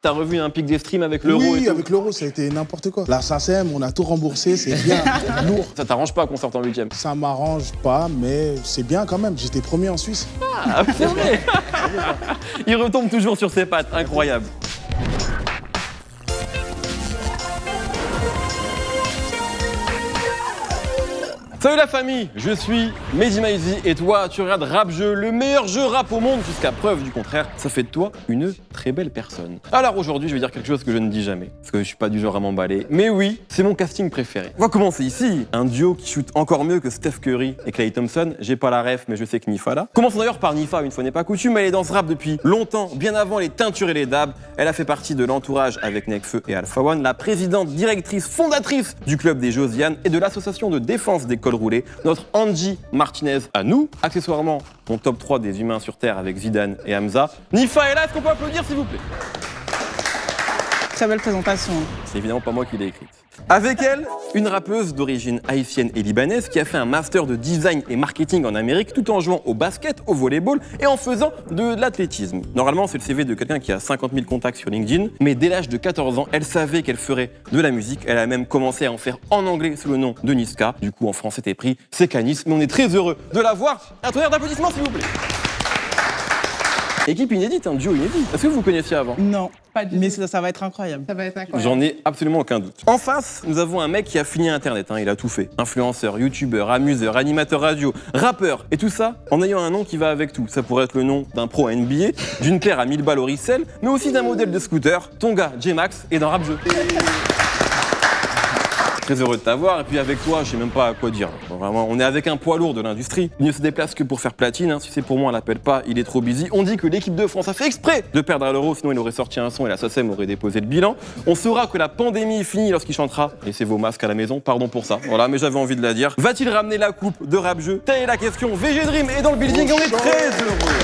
T'as revu un pic des streams avec l'euro et tout? Oui, avec l'euro, ça a été n'importe quoi. La SACEM, on a tout remboursé, c'est bien lourd. Ça t'arrange pas qu'on sorte en 8e? Ça m'arrange pas, mais c'est bien quand même. J'étais premier en Suisse. Ah, c'est vrai. Il retombe toujours sur ses pattes, incroyable. Salut la famille, je suis Mehdi Maizy et toi tu regardes Rap Jeu, le meilleur jeu rap au monde jusqu'à preuve du contraire. Ça fait de toi une très belle personne. Alors aujourd'hui je vais dire quelque chose que je ne dis jamais, parce que je suis pas du genre à m'emballer. Mais oui, c'est mon casting préféré. On va commencer ici. Un duo qui shoot encore mieux que Steph Curry et Klay Thompson. J'ai pas la ref mais je sais que Nifa là. Commençons d'ailleurs par Nifa, une fois n'est pas coutume, elle est dans ce rap depuis longtemps, bien avant les teintures et les dabs. Elle a fait partie de l'entourage avec Nekfeu et Alpha One, la présidente, directrice, fondatrice du club des Josiane et de l'association de défense des cols roulés, notre Angie Martinez à nous. Accessoirement, mon top 3 des humains sur Terre avec Zidane et Hamza. Nifa est là, est-ce qu'on peut applaudir s'il vous plaît? Très belle présentation. C'est évidemment pas moi qui l'ai écrite. Avec elle, une rappeuse d'origine haïtienne et libanaise qui a fait un master de design et marketing en Amérique tout en jouant au basket, au volleyball et en faisant de l'athlétisme. Normalement, c'est le CV de quelqu'un qui a 50 000 contacts sur LinkedIn, mais dès l'âge de 14 ans, elle savait qu'elle ferait de la musique. Elle a même commencé à en faire en anglais sous le nom de Niska. Du coup, en français, c'était pris, c'est Canis, mais on est très heureux de la voir. Un tonnerre d'applaudissements, s'il vous plaît. Équipe inédite, un duo inédit. Est-ce que vous vous connaissiez avant? Non, Pas du mais tout. ça va être incroyable. Ça va être incroyable. J'en ai absolument aucun doute. En face, nous avons un mec qui a fini Internet, il a tout fait. Influenceur, youtubeur, amuseur, animateur radio, rappeur, et tout ça en ayant un nom qui va avec tout. Ça pourrait être le nom d'un pro NBA, d'une paire à 1000 balles au resell, mais aussi d'un modèle de scooter, ton gars J-Max et d'un rap jeu. Très heureux de t'avoir, et puis avec toi, je sais même pas à quoi dire. Vraiment, on est avec un poids lourd de l'industrie. Il ne se déplace que pour faire platine, si c'est pour moi, on l'appelle pas, il est trop busy. On dit que l'équipe de France a fait exprès de perdre à l'Euro, sinon il aurait sorti un son et la SACEM aurait déposé le bilan. On saura que la pandémie est finie lorsqu'il chantera « Laissez vos masques à la maison », pardon pour ça, voilà, mais j'avais envie de la dire. Va-t-il ramener la coupe de Rap Jeu? Telle est la question. VG Dream est dans le building, on est très heureux.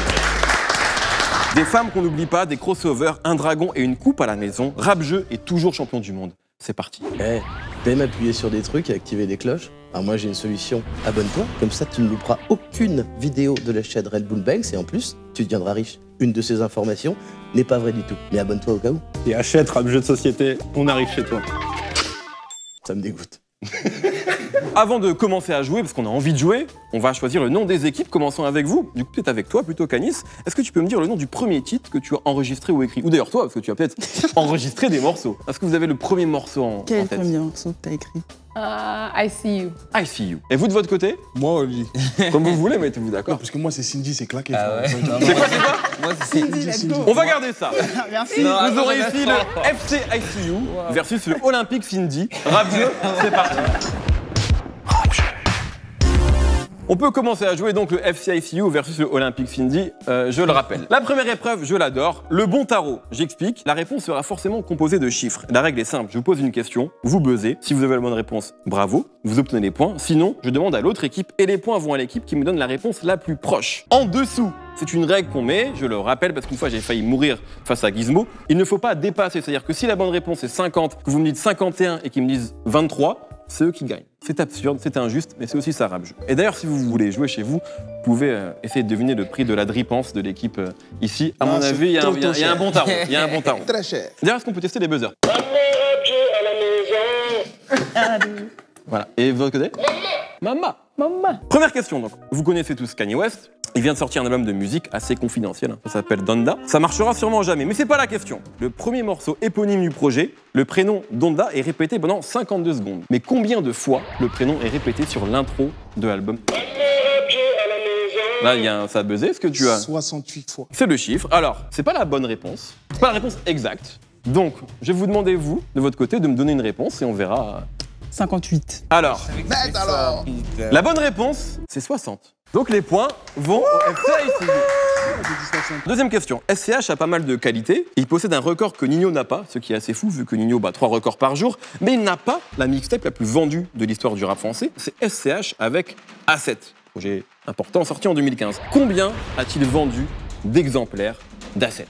Des femmes qu'on n'oublie pas, des crossovers, un dragon et une coupe à la maison. Rap Jeu est toujours champion du monde. C'est parti. Eh, t'aimes appuyer sur des trucs et activer des cloches? Alors moi j'ai une solution, abonne-toi, comme ça tu ne louperas aucune vidéo de la chaîne Red Bull Banks et en plus, tu deviendras riche. Une de ces informations n'est pas vraie du tout, mais abonne-toi au cas où. Et achète Rap Jeu de société, on arrive chez toi. Ça me dégoûte. Avant de commencer à jouer, parce qu'on a envie de jouer, on va choisir le nom des équipes. Commençons avec vous. Du coup, peut-être avec toi, plutôt Canis. Est-ce que tu peux me dire le nom du premier titre que tu as enregistré ou écrit? Ou d'ailleurs toi, parce que tu as peut-être enregistré des morceaux. Est-ce que vous avez le premier morceau en Quel tête? premier morceau que t'as écrit? I see you. I see you. Et vous de votre côté? Moi, Oli. Comme vous voulez, mettez-vous Non, d'accord. parce que moi, c'est Cindy, c'est claqué. Ah ouais. frère. C'est quoi, c'est quoi? Moi, c'est Cindy. On va garder ça. Merci. Non, Vous attends, aurez mais ici le FC ICU versus le Olympique Cindy. Rap Jeu, c'est parti. On peut commencer à jouer donc le FC ICU versus le Olympique Cindy, je le rappelle. La première épreuve, je l'adore, le bon tarot. J'explique, la réponse sera forcément composée de chiffres. La règle est simple, je vous pose une question, vous buzzez. Si vous avez la bonne réponse, bravo, vous obtenez les points. Sinon, je demande à l'autre équipe et les points vont à l'équipe qui me donne la réponse la plus proche. En dessous, c'est une règle qu'on met, je le rappelle parce qu'une fois j'ai failli mourir face à Gizmo. Il ne faut pas dépasser, c'est-à-dire que si la bonne réponse est 50, que vous me dites 51 et qu'ils me disent 23, c'est eux qui gagnent. C'est absurde, c'est injuste, mais c'est aussi ça Rap Jeu. Et d'ailleurs, si vous voulez jouer chez vous, vous pouvez essayer de deviner le prix de la dripance de l'équipe ici. À mon c'est avis, il y a un bon tarot. Il y a un bon tarot. Très cher. D'ailleurs, est-ce qu'on peut tester les buzzers? Voilà. Et de votre côté? Maman. Maman. Première question donc. Vous connaissez tous Kanye West. Il vient de sortir un album de musique assez confidentiel. Ça s'appelle Donda. Ça marchera sûrement jamais, mais c'est pas la question. Le premier morceau éponyme du projet, le prénom Donda est répété pendant 52 secondes. Mais combien de fois le prénom est répété sur l'intro de l'album? Là, ça a buzzé. Est-ce que tu as... 68 fois. C'est le chiffre. Alors, c'est pas la bonne réponse. C'est pas la réponse exacte. Donc, je vais vous demander, vous, de votre côté, de me donner une réponse et on verra. 58. Alors, Net alors. la bonne réponse, c'est 60. Donc les points vont au FC. Deuxième question. SCH a pas mal de qualités. Il possède un record que Nino n'a pas, ce qui est assez fou vu que Nino bat 3 records par jour. Mais il n'a pas la mixtape la plus vendue de l'histoire du rap français. C'est SCH avec A7. Projet important sorti en 2015. Combien a-t-il vendu d'exemplaires d'A7?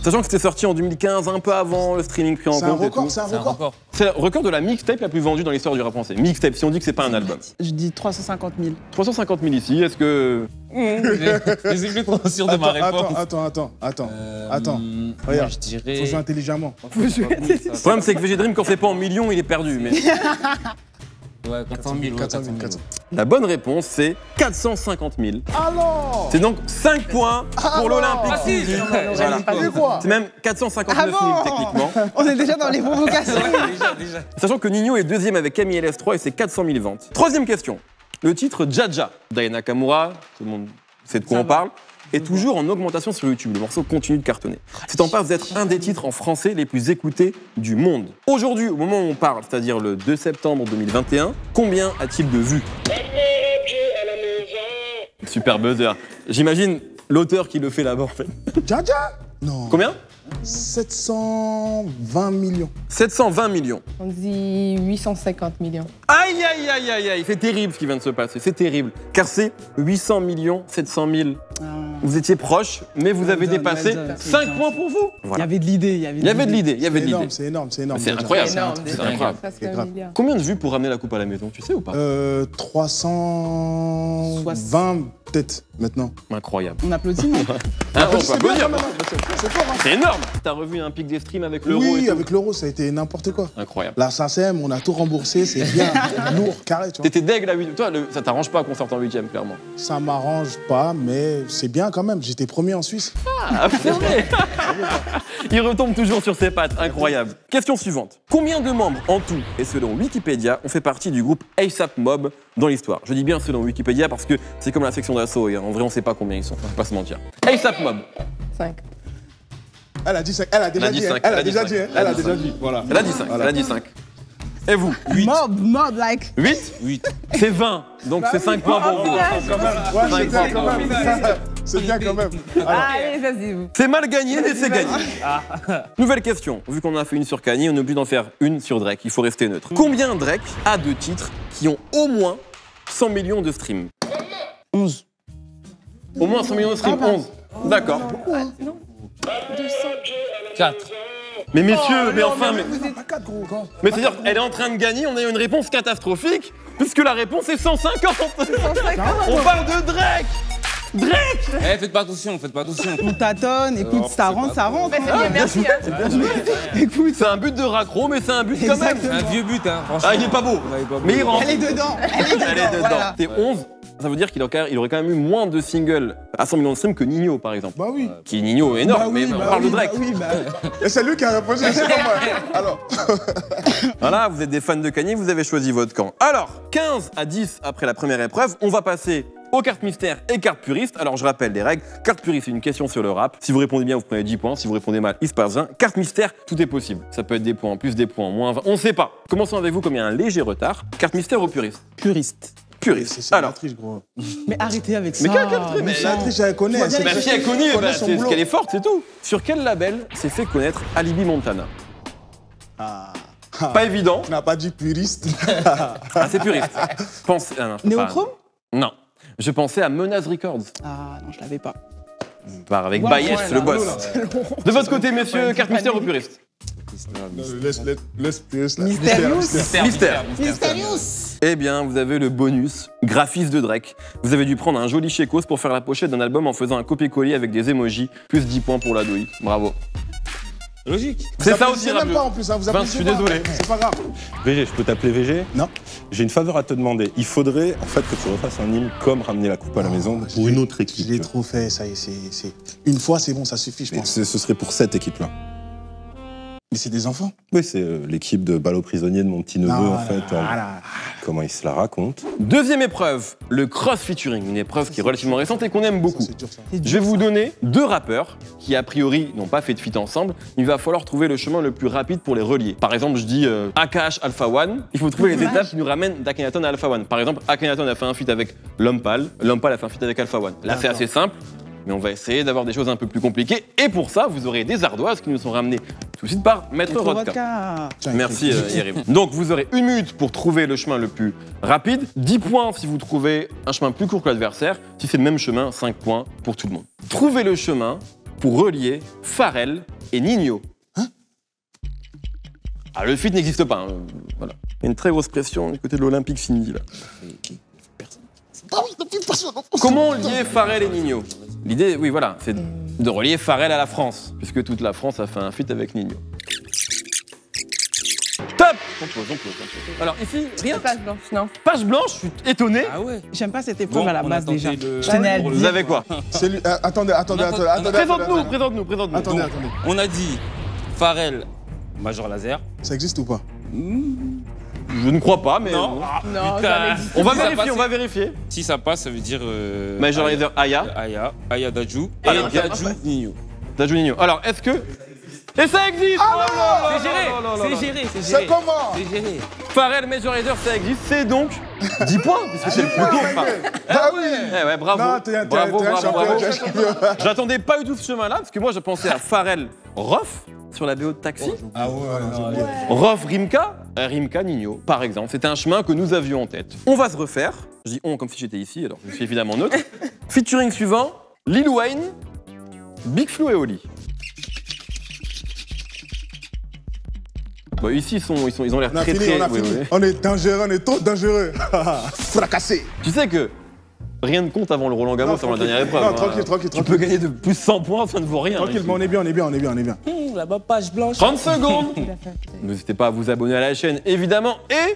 Sachant que c'était sorti en 2015, un peu avant le streaming pris en C'est un compte et record, tout. c'est un record. C'est le record de la mixtape la plus vendue dans l'histoire du rap français. Mixtape, si on dit que c'est pas un album. Je dis 350 000. 350 000 ici, est-ce que... Je suis plus trop sûr de ma réponse. Attends. Moi, Regarde, je dirais. faut jouer intelligemment. Le problème, c'est que VG Dream, quand c'est pas en millions, il est perdu. Mais Ouais, 400 000. 400 000. la bonne réponse, c'est 450 000. Alors C'est donc 5 points pour l'Olympique Facile. Sydney. J'allais Voilà. pas C'est quoi C'est même 459 000 Ah bon techniquement. On est déjà dans les provocations. Déjà. Sachant que Nino est deuxième avec Camille LS3 et c'est 400 000 ventes. Troisième question. Le titre Jaja d'Aya Nakamura, tout le monde sait de quoi on parle, est toujours en augmentation sur YouTube. Le morceau continue de cartonner. C'est en passe d'être un des titres en français les plus écoutés du monde. Aujourd'hui, au moment où on parle, c'est-à-dire le 2 septembre 2021, combien a-t-il de vues? Super buzzer. J'imagine l'auteur qui le fait là-bas en fait. Jaja Non. Combien? 720 millions. 720 millions. On dit 850 millions. Aïe, aïe, aïe, aïe, aïe, c'est terrible ce qui vient de se passer, c'est terrible. Car c'est 800 millions 700 000. Vous étiez proche, mais vous avez Well done, dépassé well done, c'est 5 bien. points pour vous. Il y Voilà. avait de l'idée. Il y avait de l'idée, il y avait de l'idée. C'est énorme. C'est Jaja. incroyable. Énorme, C'est déjà. incroyable. Presque C'est un grave. milliard. Combien de vues pour ramener la coupe à la maison, tu sais ou pas 320 peut-être maintenant. Incroyable. On applaudit, non? Hein, on peut C'est bien applaudir. quand même. C'est fort, hein. C'est énorme. T'as revu un pic des streams avec l'euro et Oui, tout. avec l'euro, ça a été n'importe quoi. Incroyable. La SACEM, on a tout remboursé, c'est bien lourd, carré, tu vois. T'étais deg la 8. Toi, ça t'arrange pas qu'on sorte en 8ème, clairement. Ça m'arrange pas, mais c'est bien quand même. J'étais premier en Suisse. Ah, c'est vrai. Il retombe toujours sur ses pattes, incroyable. Question suivante. Combien de membres en tout, et selon Wikipédia, ont fait partie du groupe ASAP Mob dans l'histoire? Je dis bien selon Wikipédia parce que c'est comme la section d'assaut et en vrai on sait pas combien ils sont, faut pas se mentir. ASAP Mob. 5. Elle a dit 5. Elle a déjà dit. Elle a déjà dit. Elle a déjà dit. Voilà. Elle a dit 5, elle a dit 5. Et vous? 8. Mob, like. 8 C'est 20, donc c'est 5 points pour vous. Ouais, c'est bien quand même. C'est bien quand même. Allez, vas-y, vous. C'est mal gagné, mais c'est gagné. Nouvelle question. Vu qu'on en a fait une sur Kanye, on est obligé d'en faire une sur Drake. Il faut rester neutre. Combien Drake a de titres qui ont au moins 100 millions de streams? 11. Au moins 100 millions de streams, 11. D'accord. 4. Mais messieurs, mais enfin, mais... Pas 4 gros. Mais c'est-à-dire qu'elle est en train de gagner, on a eu une réponse catastrophique, puisque la réponse est 150. On parle de Drake. Drake. Eh, faites pas attention, faites pas attention. On tâtonne, écoute, ça rentre, ça rentre. Bah, c'est bien, merci. Hein. Écoute, C'est un but de raccro, mais c'est un but quand même. Un vieux but, hein, franchement. Ah, il est pas beau, Ouais, il est pas beau. mais il rentre. elle est dedans. Elle est dedans. Voilà. T'es 11, ça veut dire qu'il aurait quand même eu moins de singles à 100 millions de streams que Nino, par exemple. Bah oui. Qui est Nino énorme, Bah oui, mais on bah parle oui, de Drake. bah oui, bah. Et c'est lui qui a répondu, c'est pas moi. Alors. Voilà, vous êtes des fans de Kanye, vous avez choisi votre camp. Alors, 15 à 10 après la première épreuve, on va passer aux cartes mystères et cartes puristes. Alors, je rappelle les règles. Carte puriste, c'est une question sur le rap. Si vous répondez bien, vous prenez 10 points. Si vous répondez mal, il se passe 20. Carte mystère, tout est possible. Ça peut être des points en plus, des points en moins. On ne sait pas. Commençons avec vous comme il y a un léger retard. Carte mystère ou puriste? Puriste. Puriste. C'est la Alors, triche, gros. Mais arrêtez avec ça. Mais quelle triche, mais La triche, elle connaît. vois bien bah, si elle connaît, bah, son c'est ce boulot. qu'elle est forte, c'est tout. Sur quel label s'est fait connaître Alibi Montana? Ah. Pas évident. Tu n'as pas dit puriste. Ah, c'est puriste. Pense... Ah, non, je peux pas. Néochrome? Non. Je pensais à Menace Records. Ah non, je l'avais pas. Part avec Ouais, Baez, ouais, le là, boss. De votre côté, messieurs, carte mystère ou puriste? Laisse puriste. Mysterious. Mystère. Mysterious. Eh bien, vous avez le bonus graphiste de Drake. Vous avez dû prendre un joli chécos pour faire la pochette d'un album en faisant un copier-coller avec des emojis, plus 10 points pour la douille. Bravo. Logique. C'est ça aussi, C'est même Rabiot. pas en plus, hein, vous Vince, applaudissez je suis pas. désolé. C'est pas grave. VG, je peux t'appeler VG? Non. J'ai une faveur à te demander. Il faudrait en fait que tu refasses un hymne comme ramener la coupe à la maison Je pour l'ai- une autre Je équipe. l'ai trop fait, ça y est, c'est... Une fois, c'est bon, ça suffit, je Mais pense. ce serait pour cette équipe-là. Mais c'est des enfants. Oui, c'est l'équipe de balle aux prisonniers de mon petit neveu Non, en fait. voilà. Comment il se la raconte. Deuxième épreuve, le cross featuring. Une épreuve qui est relativement récente et qu'on aime beaucoup. Ça, c'est dur, ça. Je vais vous donner deux rappeurs qui, a priori, n'ont pas fait de feat ensemble. Il va falloir trouver le chemin le plus rapide pour les relier. Par exemple, je dis AKH Alpha One. Il faut trouver les étapes qui nous ramènent d'Akhenaton à Alpha One. Par exemple, Akhenaton a fait un feat avec Lompal. Lompal a fait un feat avec Alpha One. Là, c'est assez simple. Mais on va essayer d'avoir des choses un peu plus compliquées. Et pour ça, vous aurez des ardoises qui nous sont ramenées tout de suite par Maître Maître Rodka. Vodka. Tiens, Merci Yérim. Donc vous aurez 1 minute pour trouver le chemin le plus rapide, 10 points si vous trouvez un chemin plus court que l'adversaire. Si c'est le même chemin, 5 points pour tout le monde. Trouvez le chemin pour relier Pharrell et Nino. Ah, le feat n'existe pas, hein, voilà. Il y a une très grosse pression du côté de l'Olympique Cindy, là. Comment lier Pharrell et Nino? L'idée, oui, voilà, c'est de relier Pharrell à la France, puisque toute la France a fait un feat avec Nino. Top! On pose. Alors ici, rien. Page blanche, non. Page blanche, je suis étonné. Ah ouais. J'aime pas cette épreuve Bon, à la on base a tenté déjà. le- Je tenais à le Vous Vous dire. avez quoi? C'est lui. Attendez. Présente-nous. Attendez. On a dit Pharrell, Major Laser. Ça existe ou pas? Je ne crois pas, mais... Non. Non, Putain. ça n'existe On va Si ça vérifier, passe- on va vérifier. Si ça passe, ça veut dire. Major Lazer, Aya. Aya Daju. Et Alors, Daju Nino. Daju Nino. Alors, est-ce que... Et ça existe! C'est géré. C'est comment? C'est géré. Pharrell, Major Lazer, ça existe. C'est donc 10 points, puisque c'est le plus court. Enfin, Ah oui. ouais, bravo. Non, t'es un Bravo. champion. J'attendais pas du tout ce chemin-là, parce que moi, je pensais à Pharrell, Rof, sur la BO de Taxi. Ah ouais. Rof, Rimka, Nino, par exemple. C'était un chemin que nous avions en tête. On va se refaire. Je dis on comme si j'étais ici, alors je suis évidemment neutre. Featuring suivant, Lil Wayne, Big Flo et Oli. Bon, ici, ils ont l'air On a très fini, très... on a oui, fini. oui. On est dangereux, on est trop dangereux. Fracassé. Tu sais que rien ne compte avant le Roland Garros, avant la dernière épreuve. Non, hein. tranquille. Tu peux gagner de plus 100 points, ça ne vaut rien. Tranquille, ici. mais on est bien. Là-bas, page blanche. 30 secondes. N'hésitez pas à vous abonner à la chaîne, évidemment. Et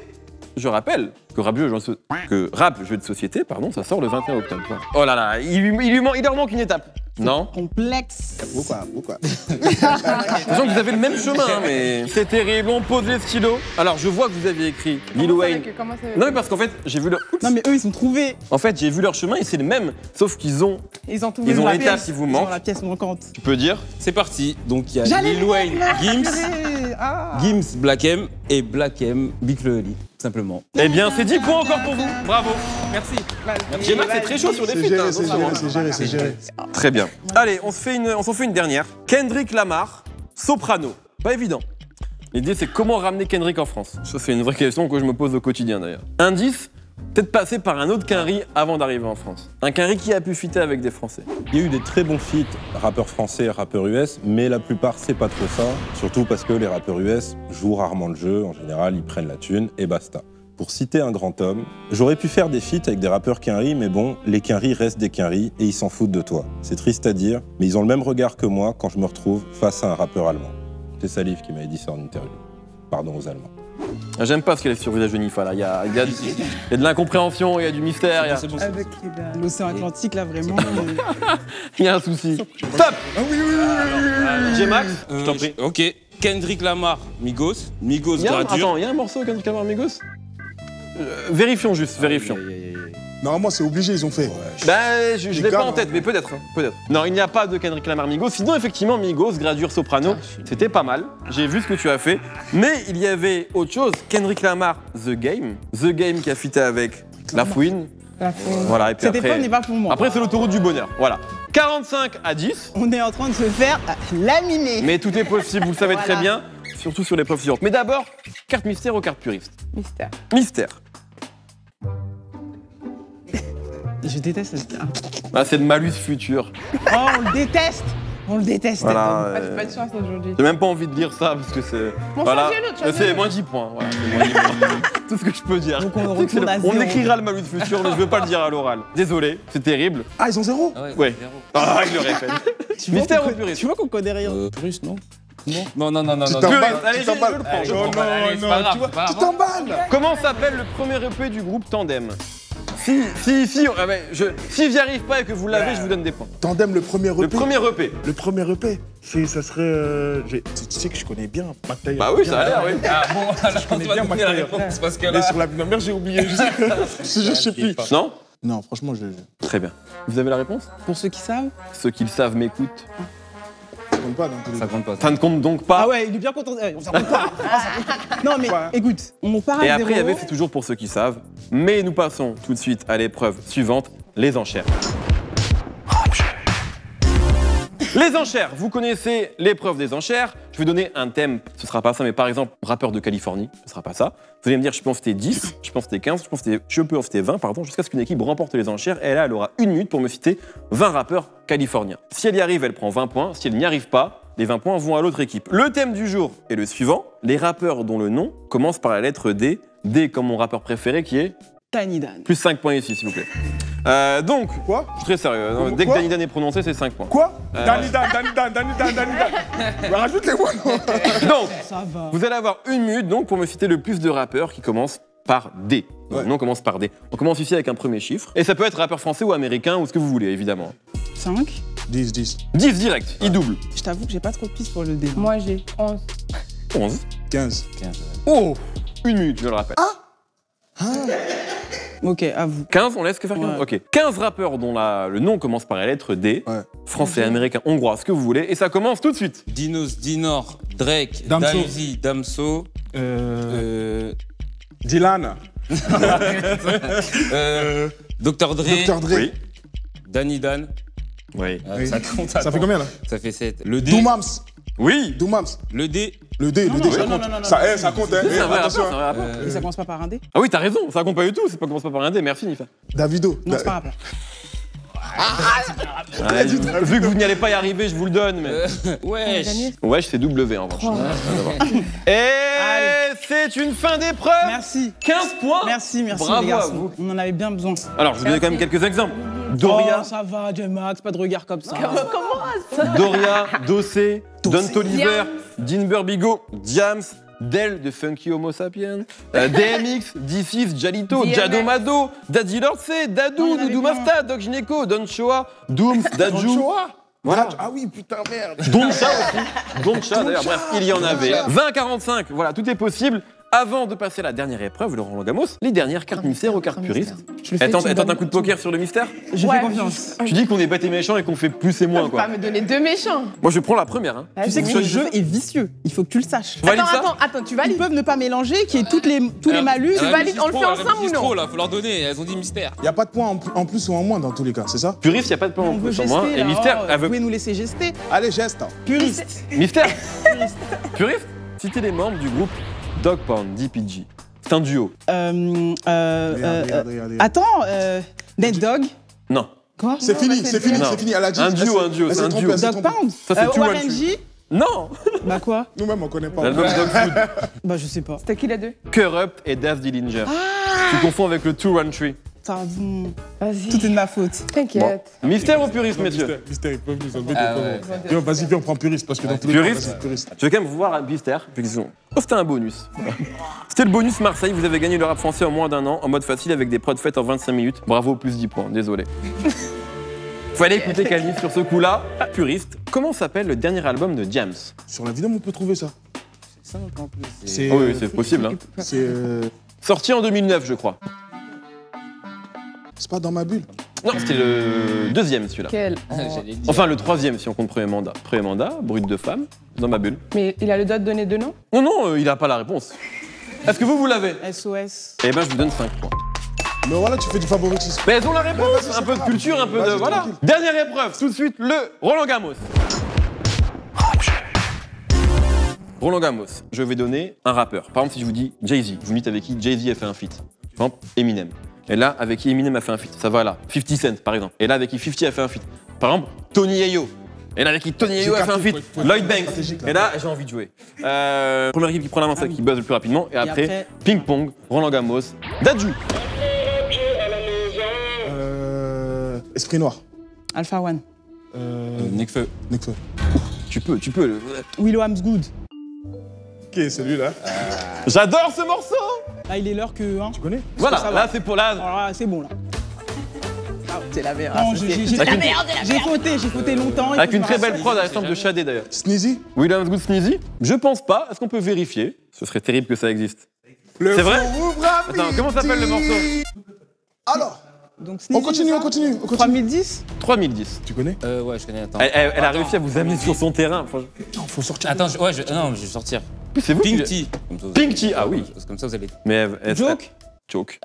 je rappelle que Rap Jeux de Société, pardon, ça sort le 21 octobre. Oh là là, il leur manque une étape. Non? Complexe. Pourquoi? Sachant que vous avez le même chemin, hein, mais c'est terrible. On pose les stylos. Alors, je vois que vous aviez écrit Lil Wayne. Comment ça Non, mais parce qu'en fait, j'ai vu leur... Non mais eux ils ont trouvé. En fait, j'ai vu leur chemin et c'est le même, sauf qu'ils ont... Ils ont tout Ils ont la l'étape pièce. qui vous Ils ont manque. la pièce manquante. Tu peux dire? C'est parti. Donc il y a J'allais Lil Wayne, Gims, Ah. Gims, Black M et Black M, Big Flo et Oli, tout simplement. Eh bien, c'est 10 points encore pour vous. Bravo. Merci. J'ai mal, c'est très chaud sur les C'est feats. hein, géré, c'est géré. Très bien. Allez, on s'en fait une dernière. Kendrick Lamar, Soprano. Pas évident. L'idée, c'est comment ramener Kendrick en France. Ça, c'est une vraie question que je me pose au quotidien, d'ailleurs. Indice, peut-être passer par un autre Quinry avant d'arriver en France. Un Quinry qui a pu fitter avec des Français. Il y a eu des très bons feats, rappeurs français et rappeurs US, mais la plupart, c'est pas trop ça. Surtout parce que les rappeurs US jouent rarement le jeu. En général, ils prennent la thune et basta. Pour citer un grand homme, j'aurais pu faire des feats avec des rappeurs Quinry, mais bon, les Quinry restent des Quinry et ils s'en foutent de toi. C'est triste à dire, mais ils ont le même regard que moi quand je me retrouve face à un rappeur allemand. C'est Salif qui m'avait dit ça en interview. Pardon aux Allemands. J'aime pas ce qu'elle est sur Village de Nifa, là. Il y a de l'incompréhension, il y a du mystère, C'est bon. Avec l'océan Atlantique là vraiment. il y a un souci. Top. G-Max, je Je t'en prie. Ok. Kendrick Lamar, Migos. Migos Il y Gradure. a un morceau Kendrick Lamar Migos Vérifions juste, vérifions. Normalement, c'est obligé, ils ont fait. Bah, je l'ai Les pas gars, en tête, mais peut-être. Non, il n'y a pas de Kendrick Lamar Migos. Sinon, effectivement, Migos, Gradure, Soprano, c'était pas mal. J'ai vu ce que tu as fait. Mais il y avait autre chose. Kendrick Lamar, The Game. The Game qui a fité avec La Fouine. Voilà, et puis Cette après... épreuve n'est pas pour moi. Après, c'est l'autoroute du bonheur. Voilà. 45 à 10. On est en train de se faire laminer. Mais tout est possible, vous le savez très bien. Surtout sur l'épreuve suivante. Mais d'abord, carte mystère ou carte puriste? Mystère. Mystère. Je déteste cette. Ah, c'est le malus futur. Oh, on le déteste. On le déteste. Voilà. Ah, j'ai pas de chance aujourd'hui. J'ai même pas envie de lire ça parce que c'est. Bon, changez l'autre, changez C'est l'autre. moins 10 points. Voilà, c'est moins 10 points. Tout ce que je peux dire. Donc on C'est retourne excellent. à On zéro. écrira le malus futur, mais je veux pas le dire à l'oral. Désolé, c'est terrible. Ah, ils ont 0? Ouais. Ah, il le répète. Tu vois Mystère qu'on ou puriste? Tu vois qu'on connaît rien. Puriste, non? Non, non, non, non, Tu non. t'emballes, Puriste, allez, tu je le t'emballes. prends. Oh non, Allez, c'est non, pas grave, tu vois, c'est pas tu grave. t'emballes. Comment s'appelle le premier EP du groupe Tandem? Si j'y arrive pas et que vous l'avez, je vous donne des points. Tandem, le premier EP. Le premier EP. Le premier EP, ça serait. Tu sais que je connais bien McTayer. Bah oui, ça a l'air, oui. Ah bon, alors connais on va bien donner la McTayer. réponse parce que Mais là. sur la merde, j'ai oublié. Je sais plus. Non? Non, franchement, Très bien. Vous avez la réponse? Pour ceux qui savent. Ceux qui le savent m'écoutent. je compte pas dans tous les Ça cas. compte pas. Ça ne compte donc pas. Ah ouais, il est bien content. On s'en compte pas. Non mais écoute, on part à Et zéro. après, il y avait, c'est toujours pour ceux qui savent. Mais nous passons tout de suite à l'épreuve suivante, les enchères. Les enchères, vous connaissez l'épreuve des enchères. Je vais donner un thème, ce sera pas ça, mais par exemple, rappeur de Californie, ce sera pas ça. Vous allez me dire, je peux en citer 10, je peux en citer 15, je peux en citer 20, pardon, jusqu'à ce qu'une équipe remporte les enchères. Et là, elle aura 1 minute pour me citer 20 rappeurs californiens. Si elle y arrive, elle prend 20 points. Si elle n'y arrive pas, les 20 points vont à l'autre équipe. Le thème du jour est le suivant. Les rappeurs dont le nom commence par la lettre D. D comme mon rappeur préféré qui est... Tiny Dan. Plus 5 points ici, s'il vous plaît. Donc, Quoi? je suis très sérieux. Non, dès que Quoi Danny Dan est prononcé, c'est 5 points. Quoi? Danny Dan. Bah, rajoute les mots, non? Donc, Ça va. vous allez avoir 1 minute donc, pour me citer le plus de rappeurs qui commencent par D. Ouais. Le nom commence par D. On commence ici avec un premier chiffre. Et ça peut être rappeur français ou américain ou ce que vous voulez, évidemment. 5. 10. 10 direct, il double. Je t'avoue que j'ai pas trop de pistes pour le D. Moi, j'ai 11. 11. 15. Oh 1 minute, je le rappelle. Ok, à vous. 15, on laisse que faire 15 Ouais. Ok. 15 rappeurs dont le nom commence par la lettre D. Ouais. Français, américain, hongrois, ce que vous voulez. Et ça commence tout de suite. Dinos, Dinor, Drake, Damso. Damso, Damso, Dylan. Dr. Dre, Dr. Dre. Oui. Danny Dan. Oui. Oui. Ça compte. Ça fait combien là? Ça fait 7. Le D. Doomams. Oui. Doomams. Le D. Le D, Non, ça non, compte. non, Ça compte, hein. C'est un vrai Attention. rappeur, c'est un vrai rappeur. Et ça commence pas par un D? Ah oui, t'as raison, ça compte pas du tout, ça commence pas par un D, merci Nifa. Davido. Non, c'est pas un rappeur. Ouais, vu que vous n'y allez pas y arriver, je vous le donne, mais... Wesh. Ouais, c'est W en revanche. Et c'est une fin d'épreuve. Merci. 15 points. Merci, Bravo les à garçons. vous. On en avait bien besoin. Alors, je vous donne quand même quelques exemples. Doria, Oh, ça va, J-Max, pas de regard comme ça. Doria, Dossé, Don Toliver, Dinber Bigo, Diams, Del de Funky Homo Sapiens, DMX, D6, Jalito, DMX. Jadomado, Daddy Lord C, Non, Dadou, il y en avait Doudou plein. Mafta, Doc Gineco, Don Choa, Dooms, Dadju. Voilà. Ah oui, putain, merde. Doncha aussi. Doncha d'ailleurs, bref, il y en avait. 20-45, voilà, tout est possible. Avant de passer à la dernière épreuve, le Roland Gamos, les dernières cartes mystères aux cartes puristes. Je le fais, Elle tu me tente donnes un coup de poker sur le mystère. Je Ouais, fais confiance. Tu dis qu'on est bête et méchant et qu'on fait plus et moins, Pas quoi. me donner 2 méchants. Moi, je prends la première. Hein. Tu sais que ce Oui. jeu est vicieux. Il faut que tu le saches. Valide ça Attends, tu Ils valides. peuvent ne pas mélanger, qu'il y ait tous les malus. Tu valides, on le fait ensemble ou non? Là, faut leur donner, elles ont dit mystère. Y a pas de points en plus ou en moins dans tous les cas, c'est ça? Puriste, il n'y a pas de plan en On veut plus sur gester, moi. Et là. mystère, Oh, elle Vous veut. pouvez nous laisser gester. Allez, geste. Puriste. Mystère Puriste Citez les membres du groupe Dog Pound, DPG. C'est un duo. Regardez. Attends, Ned Dog. Non. Quoi? C'est fini, Non. c'est fini. Elle a dit. Un duo, elle s'est c'est un trompée, duo. elle s'est Dog trompée. Pound. Ça, c'est Two Warren One G. Non Bah quoi? Nous-mêmes, on connaît pas. L'album Dog Food. Bah je sais pas. C'était qui les deux? Corrupt et Daz Dillinger. Tu confonds avec le 213. Pardon. Vas-y. Tout est de ma faute. T'inquiète. Mystère ou puriste, messieurs? Mystère, ils peuvent nous embêter. Ah ouais. Viens, vas-y, viens, on prend puriste parce que dans tous les cas, Puriste. vas-y, puriste. Je vais quand même vous voir un mystère. Oh, c'était un bonus. C'était le bonus Marseille. Vous avez gagné le rap français en moins d'1 an, en mode facile, avec des prods faites en 25 minutes. Bravo, plus 10 points. Désolé. Fallait écouter Calif sur ce coup-là. Puriste. Comment s'appelle le dernier album de Diams? Sur la vidéo, on peut trouver ça. C'est simple en plus. C'est. Oh oui, c'est possible. Hein. C'est. Sorti en 2009, je crois. C'est pas dans ma bulle. Non, c'était le deuxième, celui-là. Quel? J'allais dire. Enfin, le troisième, si on compte premier mandat. Premier mandat, brut de femme, dans ma bulle. Mais il a le droit de donner 2 noms? Non, il a pas la réponse. Est-ce que vous l'avez? SOS. Eh ben, je vous donne 5 points. Mais voilà, tu fais du favoritisme. Mais elles ont la réponse. Vas-y, Un peu de c'est culture, un peu de... Vas-y, Voilà. tranquille. Dernière épreuve, tout de suite, le Roland Gamos. Roland Gamos, je vais donner un rappeur. Par exemple, si je vous dis Jay-Z, vous me dites avec qui Jay-Z a fait un feat. Par exemple, Eminem. Et là, avec qui Eminem a fait un feat. Ça va là. 50 Cent, par exemple. Et là, avec qui 50 a fait un feat. Par exemple, Tony Ayo. Et là, avec qui Tony Ayo a fait un feat. Lloyd Banks. stratégique, là. Et là, j'ai envie de jouer. Première équipe qui prend la main, c'est celle qui buzz le plus rapidement. Et après, après- ping-pong, Roland Gamos, Dadju. Esprit noir. Alpha One. Nekfeu. Nekfeu. Tu peux. Willow Good. Qui est celui-là? J'adore ce morceau. Là, il est l'heure que. Hein. Tu connais? Voilà, ça va. là, c'est pour la... Alors là, c'est bon là. Ah, C'est la merde. non, j'ai fauté longtemps. Avec une très belle prod à l'exemple de Shadé d'ailleurs. Sneezy? Williams Good Sneezy? Je pense pas. Est-ce qu'on peut vérifier? Ce serait terrible que ça existe. Le C'est vrai? four ouvre à Attends, comment s'appelle le morceau? Alors, Donc, on Sneezy, continue, c'est on ça continue. 3010. 3010. Tu connais? Ouais, je connais, attends. Elle a réussi à vous amener sur son terrain. Franchement. Non, faut sortir. Attends, non, je vais sortir. C'est vous qui- Pink Tea. Comme ça, vous- Pink Tea, ah oui. Comme ça, vous allez. Mais Joke. Joke.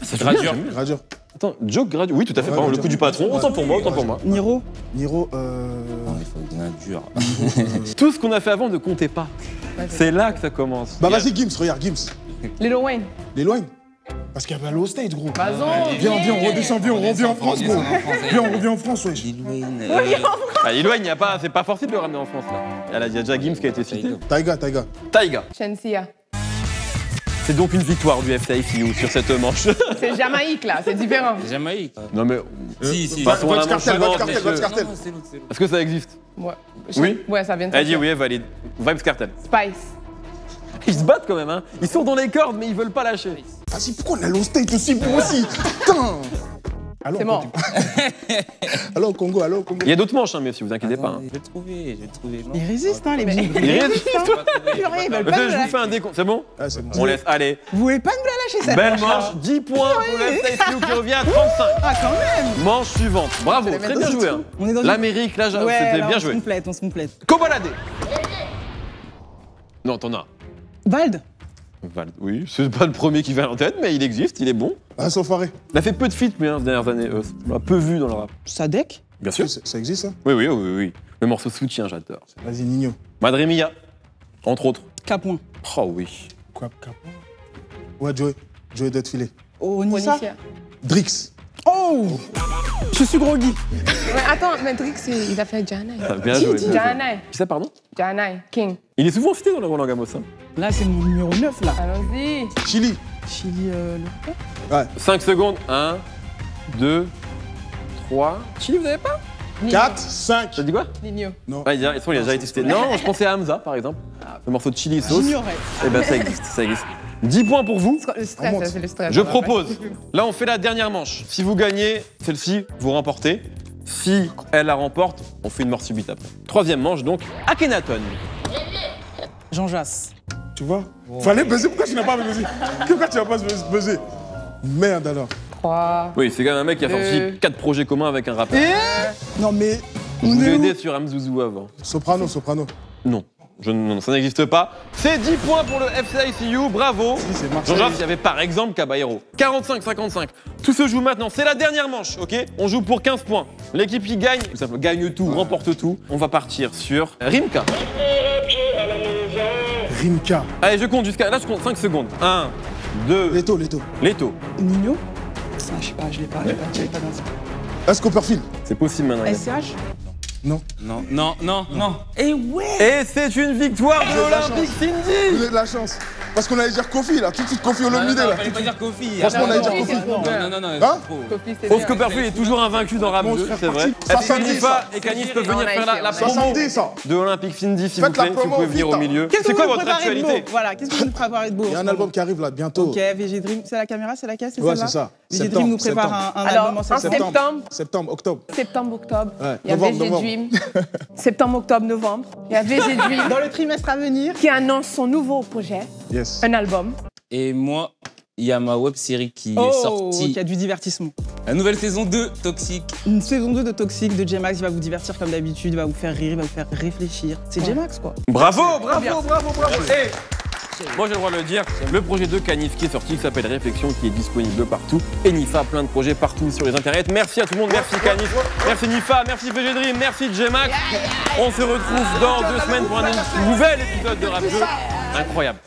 Ça Gradure. j'aime bien. Radio. Attends, joke gratuit. Oui, tout à fait, pardon, le coup du patron. Autant pour moi, autant pour moi. Niro. Niro, Non, il faut une dur. Tout ce qu'on a fait avant ne comptait pas. C'est là que ça commence. Bah vas-y, Gims, regarde, Gims. Lil Wayne. L'éloigne. Parce qu'il y avait Low Stage, gros. Vas-y. Viens, on redescend, viens, on revient en France, gros. Viens, on revient en France, wesh. Lil Wayne. Ah, Lil Wayne, c'est pas forcé de le ramener en France, là. Il y a déjà Gims qui a été cité. Taiga. Taiga. Shensia. C'est donc une victoire du FCICU sur cette manche. C'est Jamaïque, là, c'est différent. Jamaïque. Non mais, Si. passons à la Votre manche cartel, suivante, votre messieurs. cartel. Non, c'est l'autre. Est-ce que ça existe? Ouais. Oui. Ouais, ça vient de Elle dit sortir. oui, elle valide. Vibes Cartel. Spice. Ils se battent quand même, hein. Ils sont dans les cordes, mais ils veulent pas lâcher. Vas-y, pourquoi on a Low Stage aussi, pour aussi? Putain. C'est mort. Allô, Congo. Il y a d'autres manches, hein, messieurs, vous inquiétez pas. hein. Je vais le trouver. Non. Ils résistent, hein, les petits. Ils résistent. Purée, ils veulent pas nous Je la vous fais un décompte, c'est bon? Ah, c'est bon. On laisse, allez. Vous voulez pas nous la lâcher, cette Belle manche-là manche, 10 points pour le FCICU qui revient à 35. Ah, quand même. Manche suivante. Bravo, les très mettre bien dans joué. le hein. trou. On est dans une- L'Amérique, là, Ouais, c'était là, bien on se joué. complète, on se complète. Kobalade. Non, t'en as. Vald. Vald, oui, c'est pas le premier qui vient en tête, mais il existe, il est bon. Ah, Sofaré. Il a fait peu de feats, mais ces dernières années, on l'a peu vu dans le rap. Sadek. Bien sûr. Ça existe, ça? Oui. Le morceau soutien, j'adore. Vas-y, Nino. Madre Mia, entre autres. Capoin. Oh oui. Quoi, Ouais, Joey Dutfilet. Onissa. Onicia. Drix. Oh. Je suis groggy. Ouais, attends, mais Drix, il a fait Janai. Ah, bien joué. bien joué. Janai. Qui ça, pardon? Janai. King. Il est souvent cité dans le Roland Gamos. Hein. Là, c'est mon numéro 9, là. Allons-y. Chili. Chili, le... 5 secondes. 1, 2, 3. Chili, vous avez pas? 4, 5. T'as dit quoi? Nino. Non. Ouais, il a déjà été cité. Non, je pensais à Hamza, par exemple. Le morceau de Chili Sauce. J'ignorais. Eh ben, ça existe. 10 points pour vous. Le stress, c'est le stress. Je propose. Là, on fait la dernière manche. Si vous gagnez celle-ci, vous remportez. Si elle la remporte, on fait une mort subite après. Troisième manche, donc, Akhenaton. Jean Jass. Tu vois? Fallait buzzer. Pourquoi tu n'as pas buzzé? Pourquoi tu n'as pas buzzé? Merde alors. 3. Oui, c'est quand même un mec qui a sorti Deux. 4 projets communs avec un rappeur. Non, mais... Je On vous ai est où? aidé sur Amzouzou avant. Soprano. Non. Non, ça n'existe pas. C'est 10 points pour le FCICU, bravo. Si, c'est Marseille. Jean-Jacques, il y avait par exemple Caballero. 45-55. Tout se joue maintenant, c'est la dernière manche, ok? On joue pour 15 points. L'équipe qui gagne, tout simplement, gagne tout, remporte tout. On va partir sur Rimka. Rimka. Allez, je compte jusqu'à... Là, je compte 5 secondes. 1, 2... Leto. Leto. Nino. Ah, je sais pas, je l'ai pas dans ce... Est-ce Copperfield? C'est possible maintenant. SCH. Non. Non. Et ouais. Et c'est une victoire de J'ai de la l'Olympique chance. Cindy. Vous avez de la chance. Parce qu'on allait dire Kofi là, tout de suite Kofi Olomide là. Fallait pas dire Kofi. Franchement, on allait dire Non, Kofi. Non, Hein? Kofi, c'est Oscar bien. Copperfield est toujours invaincu dans Rap Bon, 2, je fais c'est vrai. partie. Est-ce que Nifa et Canis peuvent venir On a faire essayé, la on a promo 70 ça. de Olympique Cindy, s'il vous Faites la plaît, si vous promo, pouvez venir vite, au milieu. Qu'est-ce que C'est quoi vous votre préparez de actualité? beau? Voilà, qu'est-ce que vous nous préparez de beau? Il y a un album qui arrive là bientôt. Ok, VG Dream, c'est la caméra, c'est laquelle? C'est Ouais, celle-là? c'est ça. VG Dream nous prépare un Alors, album en en septembre. septembre, Septembre, octobre. octobre, Ouais, il y a novembre, VG novembre. Dream. Septembre, octobre, novembre. Il y a VG Dream Dans le trimestre à venir. qui annonce son nouveau projet, Yes. un album. Et moi, il y a ma web série qui est Oh, sortie. qui a du divertissement. La nouvelle saison 2, Toxique. Une saison 2 de Toxic de J-Max, il va vous divertir comme d'habitude, il va vous faire rire, il va vous faire réfléchir. C'est J-Max quoi. Bravo. Et moi j'ai le droit de le dire, le projet de Canis qui est sorti, qui s'appelle Réflexion, qui est disponible partout. Et Nifa, plein de projets partout sur les internets. Merci à tout le monde, merci Canis, merci Nifa, merci VG Dream, merci J-Max. On se retrouve dans 2 semaines pour un nouvel épisode de Rap 2. Incroyable.